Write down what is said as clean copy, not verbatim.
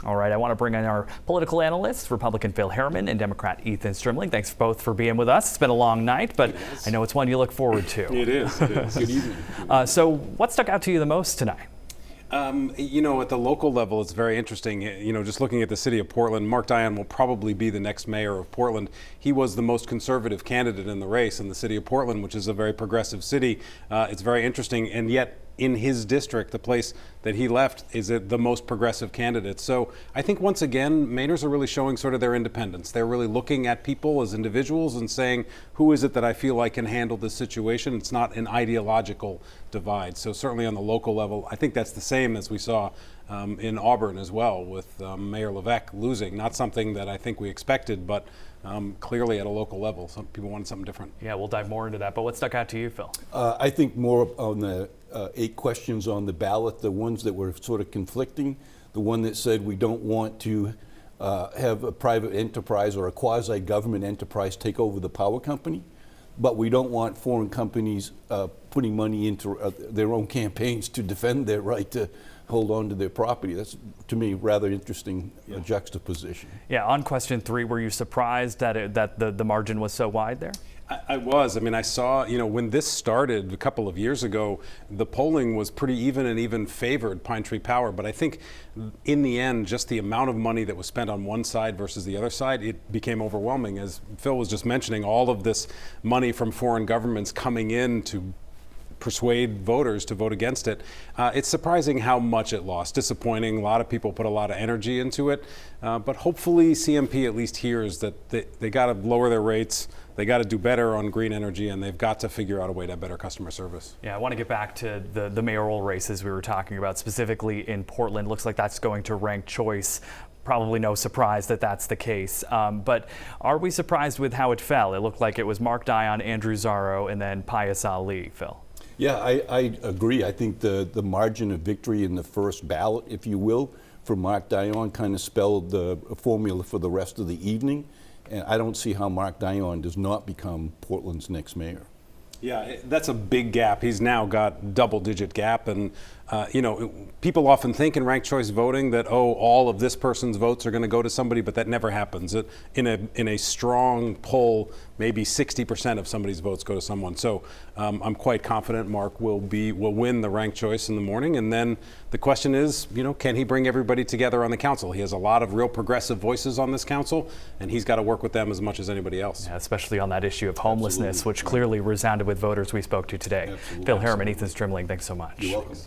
All right, I want to bring in our political analysts, Republican Phil Harriman and Democrat Ethan Strimling. Thanks both for being with us. It's been a long night, but I know it's one you look forward to. It is. Good evening. So what stuck out to you the most tonight? At the local level, it's very interesting. Just looking at the city of Portland, Mark Dion will probably be the next mayor of Portland. He was the most conservative candidate in the race in the city of Portland, which is a very progressive city. It's very interesting, and yet in his district, the place that he left, is the most progressive candidate. So I think once again, Mainers are really showing sort of their independence. They're really looking at people as individuals and saying, who is it that I feel like can handle this situation? It's not an ideological divide. So certainly on the local level, I think that's the same as we saw in Auburn as well, with Mayor Levesque losing. Not something that I think we expected, but clearly at a local level, some people wanted something different. Yeah, we'll dive more into that. But what stuck out to you, Phil? I think more on the 8 questions on the ballot, the ones that were sort of conflicting, the one that said we don't want to have a private enterprise or a quasi-government enterprise take over the power company, but we don't want foreign companies putting money into their own campaigns to defend their right to hold on to their property. That's, to me, rather interesting juxtaposition. Yeah, on question 3, were you surprised that the margin was so wide there? I was. I mean, I saw, when this started a couple of years ago, the polling was pretty even and even favored Pine Tree Power. But I think in the end, just the amount of money that was spent on one side versus the other side, it became overwhelming. As Phil was just mentioning, all of this money from foreign governments coming in to persuade voters to vote against it. It's surprising how much it lost. Disappointing. A lot of people put a lot of energy into it. But hopefully CMP at least hears that they got to lower their rates. They got to do better on green energy, and they've got to figure out a way to have better customer service. Yeah, I want to get back to the mayoral races we were talking about, specifically in Portland. Looks like that's going to ranked choice. Probably no surprise that that's the case. But are we surprised with how it fell? It looked like it was Mark Dion, Andrew Zarrow, and then Pius Ali, Phil. Yeah, I agree. I think the margin of victory in the first ballot, if you will, for Mark Dion kind of spelled the formula for the rest of the evening. And I don't see how Mark Dion does not become Portland's next mayor. Yeah, that's a big gap. He's now got double-digit gap, and people often think in ranked choice voting that all of this person's votes are going to go to somebody, but that never happens. In a strong poll, maybe 60% of somebody's votes go to someone. So I'm quite confident Mark will win the ranked choice in the morning, and then the question is, can he bring everybody together on the council? He has a lot of real progressive voices on this council, and he's got to work with them as much as anybody else. Yeah, especially on that issue of homelessness, which clearly resounded with voters we spoke to today. Absolutely. Phil Harriman, Ethan Strimling, thanks so much. You're welcome.